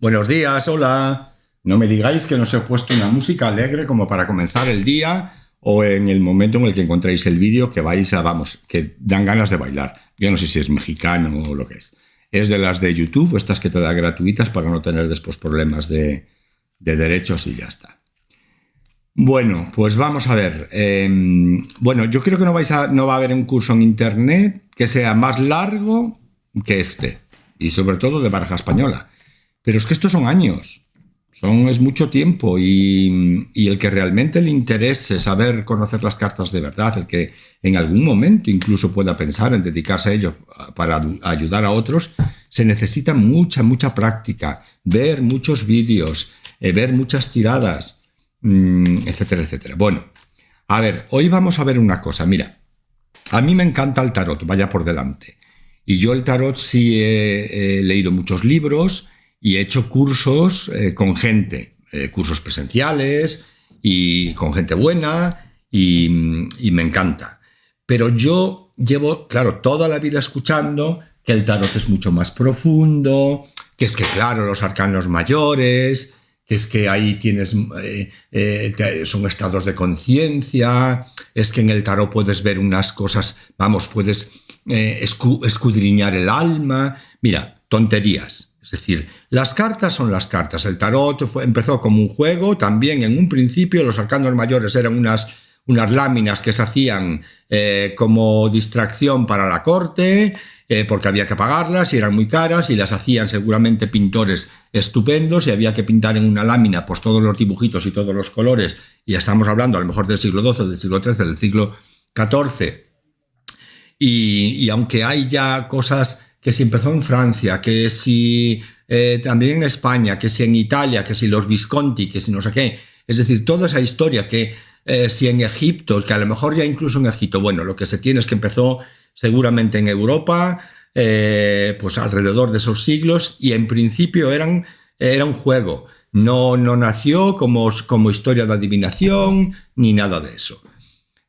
Buenos días, hola. No me digáis que no os he puesto una música alegre como para comenzar el día o en el momento en el que encontréis el vídeo que vais a, vamos, que dan ganas de bailar. Yo no sé si es mexicano o lo que es. Es de las de YouTube, estas que te da gratuitas para no tener después problemas de derechos y ya está. Bueno, pues vamos a ver. Bueno, yo creo que no va a haber un curso en internet que sea más largo que este. Y sobre todo de baraja española. Pero es que estos son años. Es mucho tiempo y el que realmente le interese saber conocer las cartas de verdad, el que en algún momento incluso pueda pensar en dedicarse a ello para ayudar a otros, se necesita mucha práctica, ver muchos vídeos, ver muchas tiradas, etcétera, etcétera. Bueno, a ver, hoy vamos a ver una cosa. Mira, a mí me encanta el tarot, vaya por delante. Y yo el tarot sí he leído muchos libros y he hecho cursos con gente, cursos presenciales y con gente buena y me encanta. Pero yo llevo, claro, toda la vida escuchando que el tarot es mucho más profundo, que es que, claro, los arcanos mayores, que es que ahí tienes, son estados de conciencia, es que en el tarot puedes ver unas cosas, vamos, puedes escudriñar el alma. Mira, tonterías. Es decir, las cartas son las cartas. El tarot empezó como un juego. También en un principio los arcanos mayores eran unas láminas que se hacían como distracción para la corte, porque había que pagarlas y eran muy caras y las hacían seguramente pintores estupendos y había que pintar en una lámina pues todos los dibujitos y todos los colores. Y ya estamos hablando a lo mejor del siglo XII, del siglo XIII, del siglo XIV. Y aunque hay ya cosas que si empezó en Francia, que si también en España, que si en Italia, que si los Visconti, que si no sé qué. Es decir, toda esa historia que si en Egipto, que a lo mejor ya incluso en Egipto, bueno, lo que se tiene es que empezó seguramente en Europa, pues alrededor de esos siglos, y en principio era un juego. No nació como historia de adivinación, ni nada de eso.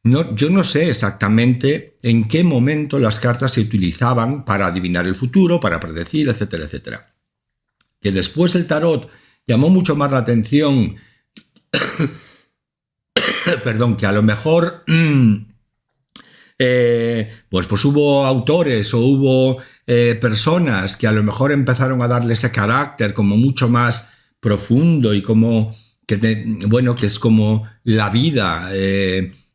No, yo no sé exactamente en qué momento las cartas se utilizaban para adivinar el futuro, para predecir, etcétera, etcétera. Que después el tarot llamó mucho más la atención, perdón, que a lo mejor pues hubo autores o hubo personas que a lo mejor empezaron a darle ese carácter como mucho más profundo y como, bueno, que es como la vida,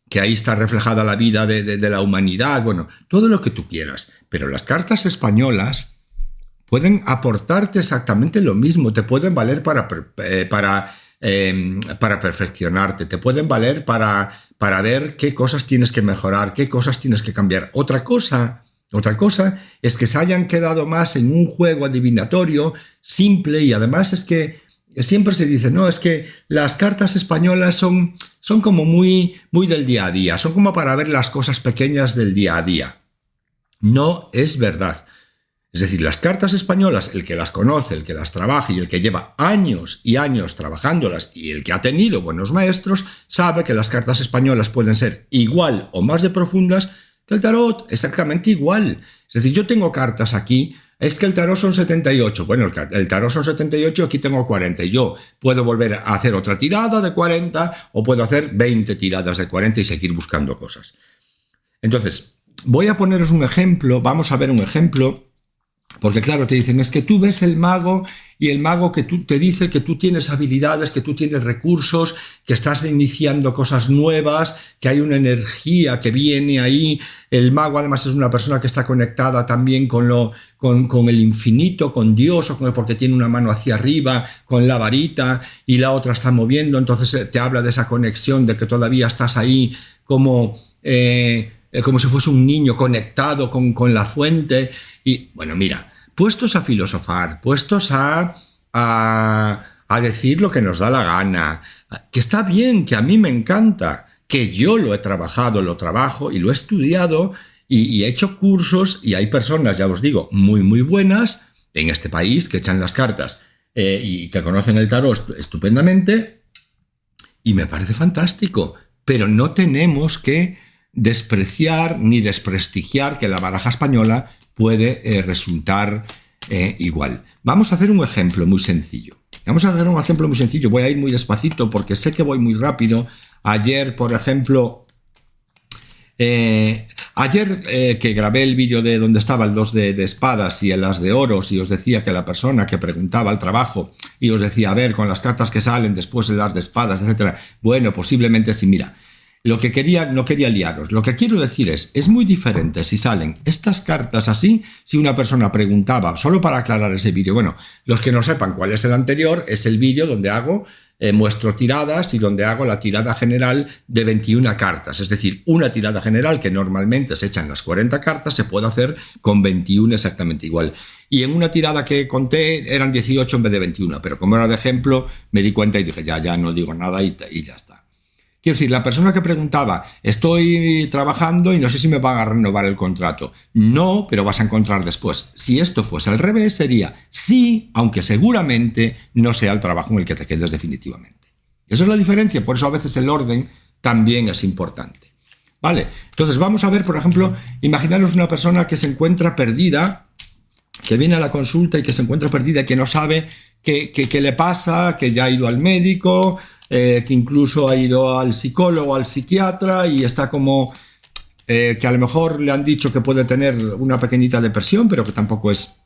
que ahí está reflejada la vida de la humanidad, bueno, todo lo que tú quieras. Pero las cartas españolas pueden aportarte exactamente lo mismo, te pueden valer para perfeccionarte, te pueden valer para ver qué cosas tienes que mejorar, qué cosas tienes que cambiar. Otra cosa es que se hayan quedado más en un juego adivinatorio simple y además es que siempre se dice, no, es que las cartas españolas son como muy del día a día, son como para ver las cosas pequeñas del día a día. No es verdad. Es decir, las cartas españolas, el que las conoce, el que las trabaja y el que lleva años y años trabajándolas y el que ha tenido buenos maestros, sabe que las cartas españolas pueden ser igual o más de profundas que el tarot, exactamente igual. Es decir, yo tengo cartas aquí. Es que el tarot son 78. Bueno, el tarot son 78, aquí tengo 40. Y yo puedo volver a hacer otra tirada de 40 o puedo hacer 20 tiradas de 40 y seguir buscando cosas. Entonces, voy a poneros un ejemplo. Vamos a ver un ejemplo. Porque claro, te dicen, es que tú ves el mago y el mago que tú te dice que tú tienes habilidades, que tú tienes recursos, que estás iniciando cosas nuevas, que hay una energía que viene ahí. El mago además es una persona que está conectada también con el infinito, con Dios, porque tiene una mano hacia arriba, con la varita, y la otra está moviendo. Entonces te habla de esa conexión, de que todavía estás ahí como si fuese un niño conectado con la fuente. Y bueno, mira, puestos a filosofar, puestos a decir lo que nos da la gana, que está bien, que a mí me encanta, que yo lo he trabajado, lo trabajo y lo he estudiado y he hecho cursos y hay personas, ya os digo, muy buenas en este país que echan las cartas y que conocen el tarot estupendamente y me parece fantástico, pero no tenemos que despreciar ni desprestigiar que la baraja española puede resultar igual. Vamos a hacer un ejemplo muy sencillo. Voy a ir muy despacito porque sé que voy muy rápido. Ayer, por ejemplo, que grabé el vídeo de donde estaba el 2 de espadas y el as de oros, y os decía que la persona que preguntaba al trabajo y os decía, a ver, con las cartas que salen después el as de espadas, etcétera. Bueno, posiblemente sí. Mira, lo que quería, no quería liaros. Lo que quiero decir es muy diferente si salen estas cartas así, si una persona preguntaba, solo para aclarar ese vídeo. Bueno, los que no sepan cuál es el anterior, es el vídeo donde muestro tiradas y donde hago la tirada general de 21 cartas. Es decir, una tirada general que normalmente se echan las 40 cartas, se puede hacer con 21 exactamente igual. Y en una tirada que conté eran 18 en vez de 21, pero como era de ejemplo, me di cuenta y dije, ya no digo nada y ya está. Quiero decir, la persona que preguntaba, estoy trabajando y no sé si me van a renovar el contrato. No, pero vas a encontrar después. Si esto fuese al revés, sería sí, aunque seguramente no sea el trabajo en el que te quedes definitivamente. Esa es la diferencia, por eso a veces el orden también es importante. Vale, entonces vamos a ver, por ejemplo, imaginaros una persona que se encuentra perdida, que viene a la consulta y que se encuentra perdida y que no sabe qué le pasa, que ya ha ido al médico, que incluso ha ido al psicólogo, al psiquiatra y está como que a lo mejor le han dicho que puede tener una pequeñita depresión, pero que tampoco es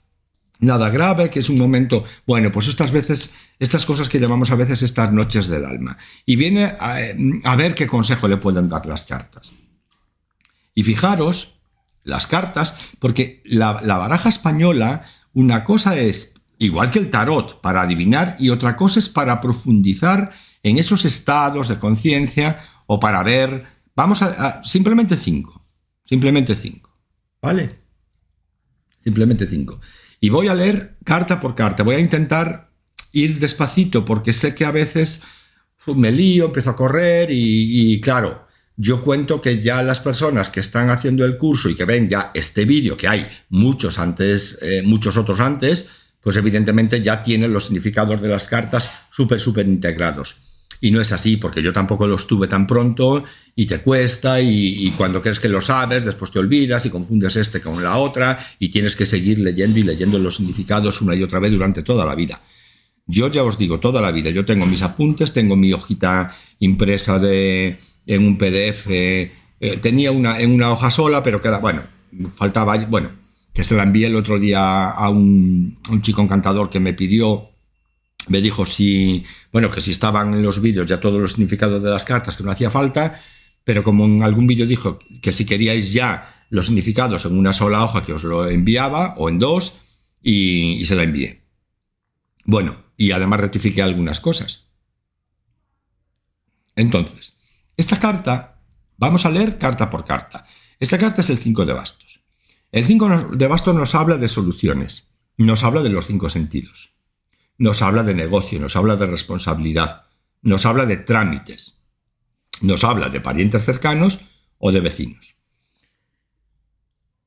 nada grave, que es un momento, bueno, pues estas cosas que llamamos a veces estas noches del alma. Y viene a ver qué consejo le pueden dar las cartas. Y fijaros, las cartas, porque la baraja española, una cosa es, igual que el tarot, para adivinar, y otra cosa es para profundizar en esos estados de conciencia o para ver, vamos a simplemente 5, ¿vale? Simplemente 5. Y voy a leer carta por carta, voy a intentar ir despacito porque sé que a veces me lío, empiezo a correr y claro, yo cuento que ya las personas que están haciendo el curso y que ven ya este vídeo, que hay muchos otros antes, pues evidentemente ya tienen los significados de las cartas súper integrados. Y no es así, porque yo tampoco los tuve tan pronto y te cuesta y cuando crees que lo sabes, después te olvidas y confundes con la otra y tienes que seguir leyendo y leyendo los significados una y otra vez durante toda la vida. Yo ya os digo, toda la vida. Yo tengo mis apuntes, tengo mi hojita impresa en un PDF. Tenía en una hoja sola, pero faltaba, que se la envié el otro día a un chico encantador que me pidió. Me dijo que si estaban en los vídeos ya todos los significados de las cartas, que no hacía falta, pero como en algún vídeo dijo que si queríais ya los significados en una sola hoja, que os lo enviaba, o en 2, y se la envié. Bueno, y además rectifiqué algunas cosas. Entonces, esta carta, vamos a leer carta por carta. Esta carta es el 5 de bastos. El 5 de bastos nos habla de soluciones, nos habla de los 5 sentidos. Nos habla de negocio, nos habla de responsabilidad, nos habla de trámites, nos habla de parientes cercanos o de vecinos.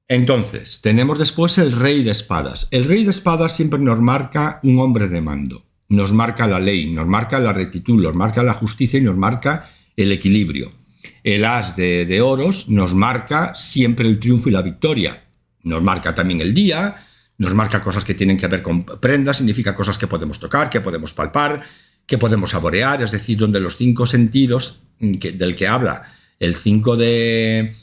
Entonces, tenemos después el rey de espadas. El rey de espadas siempre nos marca un hombre de mando, nos marca la ley, nos marca la rectitud, nos marca la justicia y nos marca el equilibrio. El as de oros nos marca siempre el triunfo y la victoria, nos marca también el día. Nos marca cosas que tienen que ver con prendas, significa cosas que podemos tocar, que podemos palpar, que podemos saborear, es decir, donde los 5 sentidos del que habla el 5 de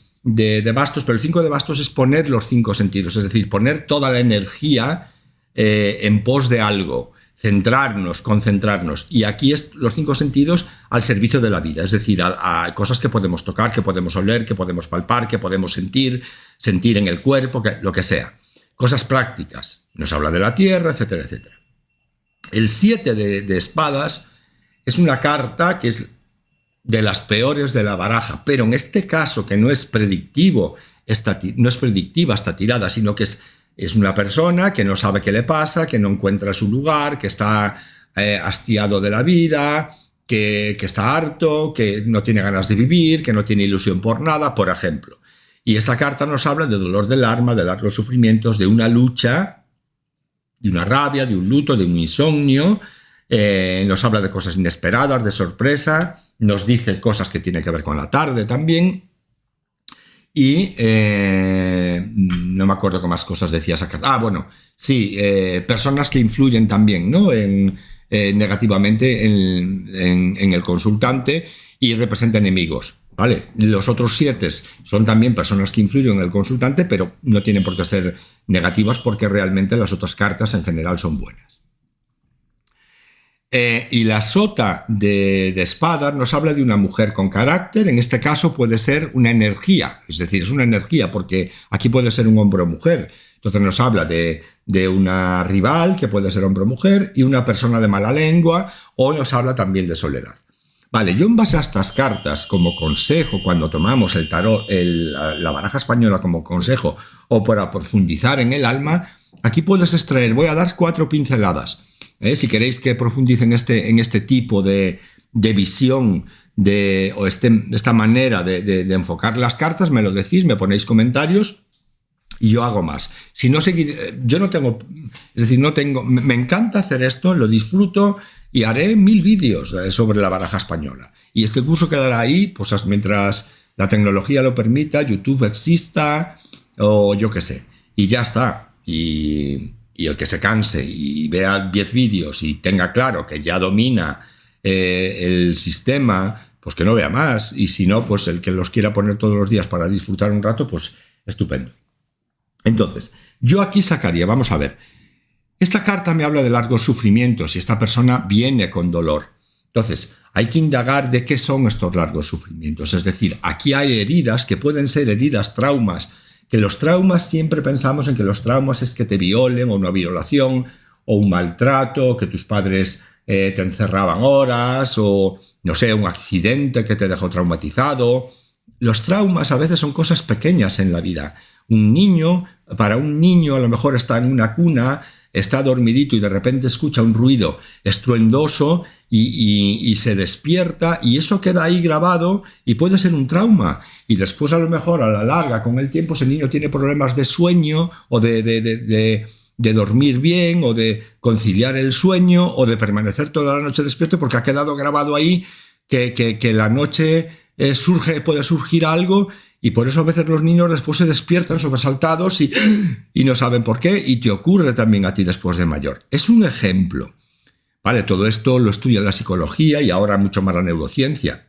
bastos, pero el 5 de bastos es poner los 5 sentidos, es decir, poner toda la energía en pos de algo, centrarnos, concentrarnos. Y aquí es los 5 sentidos al servicio de la vida, es decir, a cosas que podemos tocar, que podemos oler, que podemos palpar, que podemos sentir en el cuerpo, lo que sea. Cosas prácticas, nos habla de la tierra, etcétera, etcétera. El 7 de espadas es una carta que es de las peores de la baraja, pero en este caso que no es predictiva esta tirada, sino que es una persona que no sabe qué le pasa, que no encuentra su lugar, que está hastiado de la vida, que está harto, que no tiene ganas de vivir, que no tiene ilusión por nada, por ejemplo. Y esta carta nos habla de dolor del alma, de largos sufrimientos, de una lucha, de una rabia, de un luto, de un insomnio. Nos habla de cosas inesperadas, de sorpresa. Nos dice cosas que tienen que ver con la tarde también. Y no me acuerdo qué más cosas decía esa carta. Bueno, sí, personas que influyen también, ¿no? Negativamente en el consultante y representan enemigos, ¿vale? Los otros 7 son también personas que influyen en el consultante, pero no tienen por qué ser negativas porque realmente las otras cartas en general son buenas. Y la sota de espadas nos habla de una mujer con carácter. En este caso puede ser una energía, es decir, es una energía porque aquí puede ser un hombre o mujer. Entonces nos habla de una rival que puede ser hombre o mujer y una persona de mala lengua, o nos habla también de soledad. Vale, yo en base a estas cartas como consejo cuando tomamos el tarot, la baraja española como consejo o para profundizar en el alma, aquí puedes extraer, voy a dar 4 pinceladas. Si queréis que profundice en este tipo de visión o esta manera de enfocar las cartas, me lo decís, me ponéis comentarios y yo hago más. Si no yo no tengo, es decir, me encanta hacer esto, lo disfruto y haré 1000 vídeos sobre la baraja española. Y este curso quedará ahí, pues mientras la tecnología lo permita, YouTube exista o yo qué sé. Y ya está. Y el que se canse y vea 10 vídeos y tenga claro que ya domina el sistema, pues que no vea más. Y si no, pues el que los quiera poner todos los días para disfrutar un rato, pues estupendo. Entonces, yo aquí sacaría, vamos a ver, esta carta me habla de largos sufrimientos y esta persona viene con dolor. Entonces, hay que indagar de qué son estos largos sufrimientos. Es decir, aquí hay heridas que pueden ser heridas, traumas, que los traumas siempre pensamos en que los traumas es que te violen o una violación o un maltrato, que tus padres te encerraban horas o, no sé, un accidente que te dejó traumatizado. Los traumas a veces son cosas pequeñas en la vida. Para un niño a lo mejor está en una cuna, está dormidito y de repente escucha un ruido estruendoso y se despierta y eso queda ahí grabado y puede ser un trauma. Y después a lo mejor a la larga, con el tiempo, ese niño tiene problemas de sueño o de dormir bien o de conciliar el sueño o de permanecer toda la noche despierto porque ha quedado grabado ahí que la noche puede surgir algo. Y por eso a veces los niños después se despiertan sobresaltados y no saben por qué, y te ocurre también a ti después de mayor. Es un ejemplo. Vale, todo esto lo estudia la psicología y ahora mucho más la neurociencia.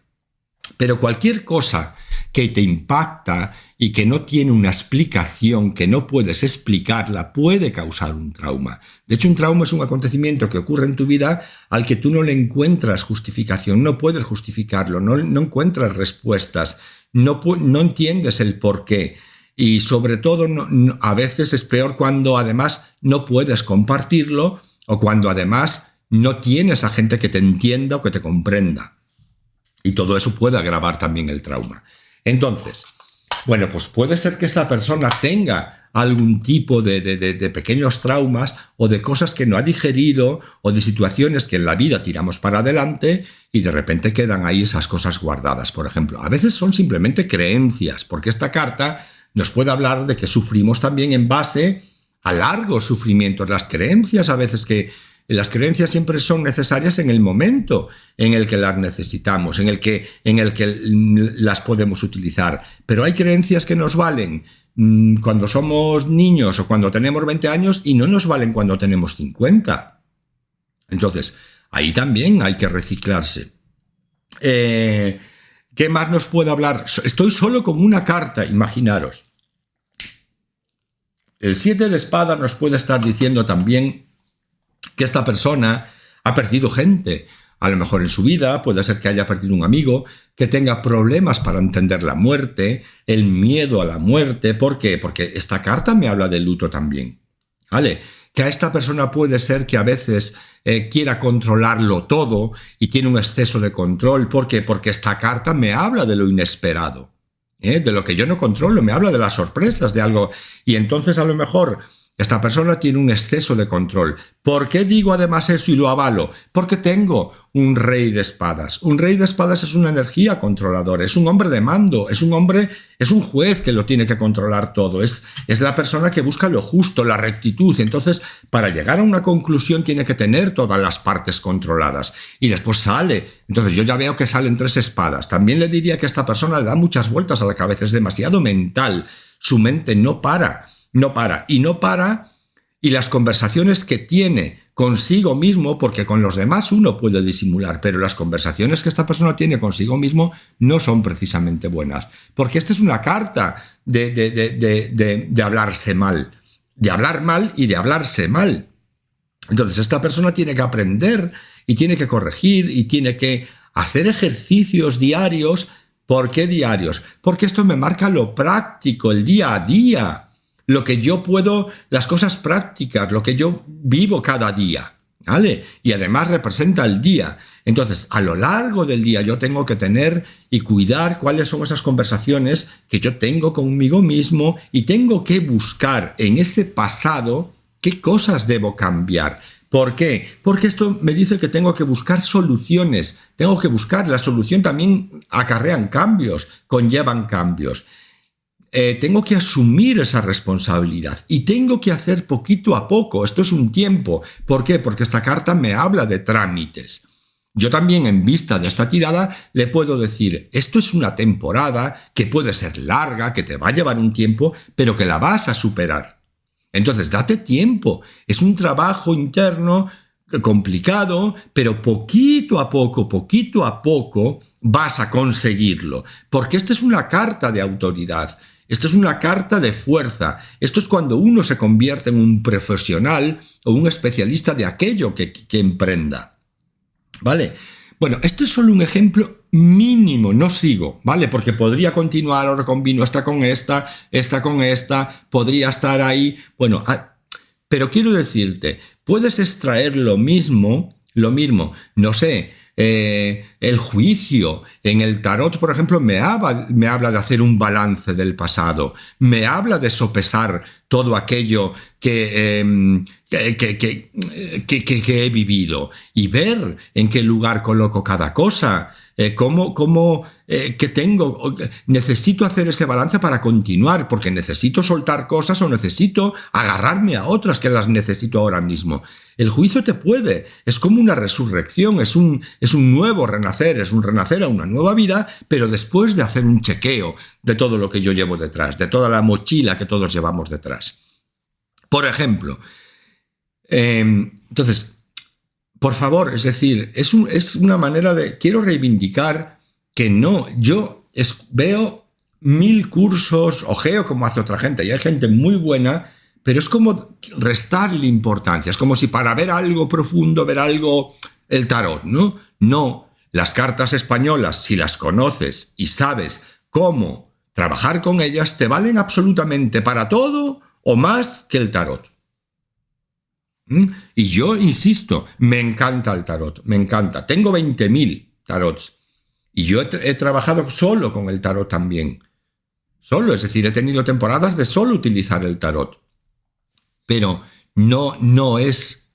Pero cualquier cosa que te impacta y que no tiene una explicación, que no puedes explicarla, puede causar un trauma. De hecho, un trauma es un acontecimiento que ocurre en tu vida al que tú no le encuentras justificación, no puedes justificarlo, no encuentras respuestas. No entiendes el por qué y sobre todo a veces es peor cuando además no puedes compartirlo o cuando además no tienes a gente que te entienda o que te comprenda. Y todo eso puede agravar también el trauma. Entonces, bueno, pues puede ser que esta persona tenga algún tipo de pequeños traumas o de cosas que no ha digerido o de situaciones que en la vida tiramos para adelante y de repente quedan ahí esas cosas guardadas. Por ejemplo, a veces son simplemente creencias, porque esta carta nos puede hablar de que sufrimos también en base a largos sufrimientos. Las creencias las creencias siempre son necesarias en el momento en el que las necesitamos, en el que las podemos utilizar. Pero hay creencias que nos valen cuando somos niños o cuando tenemos 20 años y no nos valen cuando tenemos 50. Entonces, ahí también hay que reciclarse. ¿Qué más nos puede hablar? Estoy solo con una carta, imaginaros. El 7 de espadas nos puede estar diciendo también que esta persona ha perdido gente. A lo mejor en su vida puede ser que haya perdido un amigo, que tenga problemas para entender la muerte, el miedo a la muerte. ¿Por qué? Porque esta carta me habla del luto también. ¿Vale? Que a esta persona puede ser que a veces quiera controlarlo todo y tiene un exceso de control. ¿Por qué? Porque esta carta me habla de lo inesperado, de lo que yo no controlo, me habla de las sorpresas, de algo. Y entonces a lo mejor Esta persona tiene un exceso de control. ¿Por qué digo además eso y lo avalo? Porque tengo un rey de espadas. Un rey de espadas es una energía controladora, es un hombre de mando, es un juez que lo tiene que controlar todo, es la persona que busca lo justo, la rectitud. Entonces, para llegar a una conclusión tiene que tener todas las partes controladas. Y después sale. Entonces yo ya veo que salen 3 espadas. También le diría que a esta persona le da muchas vueltas a la cabeza, es demasiado mental. Su mente no para. Y las conversaciones que tiene consigo mismo, porque con los demás uno puede disimular, pero las conversaciones que esta persona tiene consigo mismo no son precisamente buenas, porque esta es una carta de hablarse mal, de hablar mal y de hablarse mal. Entonces esta persona tiene que aprender y tiene que corregir y tiene que hacer ejercicios diarios. ¿Por qué diarios? Porque esto me marca lo práctico, el día a día. Lo que yo puedo, las cosas prácticas, lo que yo vivo cada día, ¿vale? Y además representa el día. Entonces, a lo largo del día yo tengo que tener y cuidar cuáles son esas conversaciones que yo tengo conmigo mismo y tengo que buscar en ese pasado qué cosas debo cambiar. ¿Por qué? Porque esto me dice que tengo que buscar soluciones. Tengo que buscar, la solución también acarrean cambios, conllevan cambios. Tengo que asumir esa responsabilidad y tengo que hacer poquito a poco. Esto es un tiempo. ¿Por qué? Porque esta carta me habla de trámites. Yo también, en vista de esta tirada, le puedo decir, esto es una temporada que puede ser larga, que te va a llevar un tiempo, pero que la vas a superar. Entonces, date tiempo. Es un trabajo interno complicado, pero poquito a poco vas a conseguirlo. Porque esta es una carta de autoridad. Esto es una carta de fuerza. Esto es cuando uno se convierte en un profesional o un especialista de aquello que emprenda. ¿Vale? Bueno, esto es solo un ejemplo mínimo, no sigo, ¿vale? Porque podría continuar, ahora combino esta con esta con esta, podría estar ahí. Bueno, pero quiero decirte, puedes extraer lo mismo, no sé, el juicio en el tarot, por ejemplo, me habla de hacer un balance del pasado, me habla de sopesar todo aquello que he vivido y ver en qué lugar coloco cada cosa. Necesito hacer ese balance para continuar, porque necesito soltar cosas o necesito agarrarme a otras que las necesito ahora mismo. El juicio es como una resurrección, es un nuevo renacer, es un renacer a una nueva vida, pero después de hacer un chequeo de todo lo que yo llevo detrás, de toda la mochila que todos llevamos detrás. Por ejemplo, entonces, por favor, es decir, es una manera de... Quiero reivindicar que no, veo 1000 cursos, ojeo como hace otra gente, y hay gente muy buena, pero es como restarle importancia, es como si para ver algo profundo, ver algo, el tarot, ¿no? No, las cartas españolas, si las conoces y sabes cómo trabajar con ellas, te valen absolutamente para todo o más que el tarot. Y yo insisto, me encanta el tarot, me encanta. Tengo 20.000 tarots y yo he trabajado solo con el tarot también. Solo, es decir, he tenido temporadas de solo utilizar el tarot. Pero no es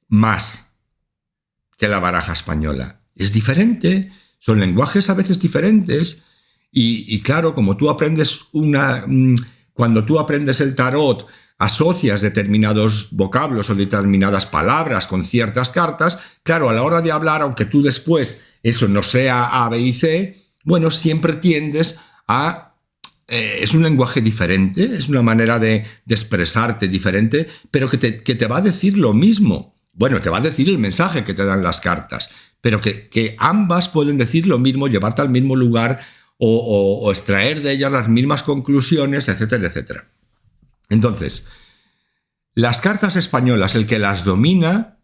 más que la baraja española. Es diferente, son lenguajes a veces diferentes y claro, como tú aprendes cuando tú aprendes el tarot, asocias determinados vocablos o determinadas palabras con ciertas cartas, claro, a la hora de hablar, aunque tú después eso no sea A, B y C, bueno, siempre tiendes a... es un lenguaje diferente, es una manera de expresarte diferente, pero que te va a decir lo mismo. Bueno, te va a decir el mensaje que te dan las cartas, pero que ambas pueden decir lo mismo, llevarte al mismo lugar o extraer de ellas las mismas conclusiones, etcétera, etcétera. Entonces, las cartas españolas, el que las domina,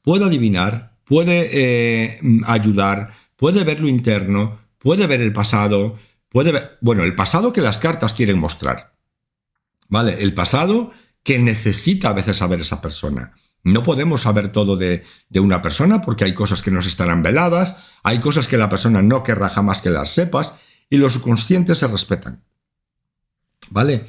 puede adivinar, puede ayudar, puede ver lo interno, puede ver el pasado, puede ver, bueno, el pasado que las cartas quieren mostrar, ¿vale? El pasado que necesita a veces saber esa persona. No podemos saber todo de una persona porque hay cosas que nos estarán veladas, hay cosas que la persona no querrá jamás que las sepas y los subconscientes se respetan, ¿vale?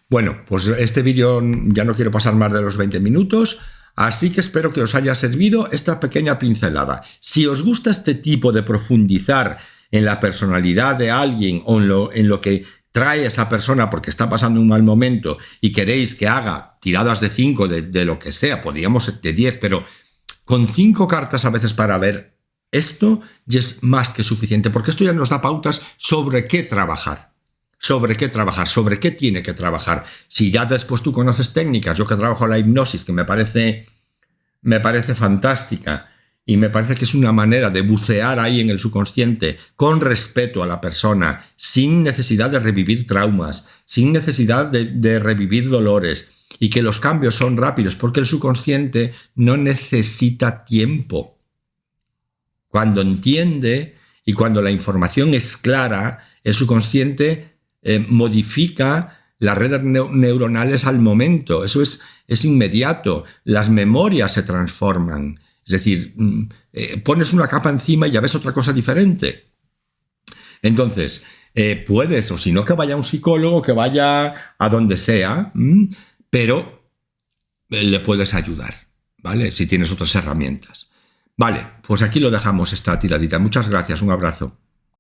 Bueno, pues este vídeo ya no quiero pasar más de los 20 minutos, así que espero que os haya servido esta pequeña pincelada. Si os gusta este tipo de profundizar en la personalidad de alguien o en lo que trae esa persona porque está pasando un mal momento y queréis que haga tiradas de 5 de lo que sea, podríamos de 10, pero con 5 cartas a veces para ver esto ya es más que suficiente, porque esto ya nos da pautas sobre qué trabajar. Sobre qué tiene que trabajar. Si ya después tú conoces técnicas, yo que trabajo la hipnosis, que me parece fantástica, y me parece que es una manera de bucear ahí en el subconsciente con respeto a la persona, sin necesidad de revivir traumas, sin necesidad de revivir dolores, y que los cambios son rápidos, porque el subconsciente no necesita tiempo. Cuando entiende y cuando la información es clara, el subconsciente modifica las redes neuronales al momento. Eso es inmediato. Las memorias se transforman. Es decir, pones una capa encima y ya ves otra cosa diferente. Entonces, puedes, o si no, que vaya a un psicólogo, que vaya a donde sea, pero le puedes ayudar, ¿vale? Si tienes otras herramientas. Vale, pues aquí lo dejamos esta tiradita. Muchas gracias, un abrazo.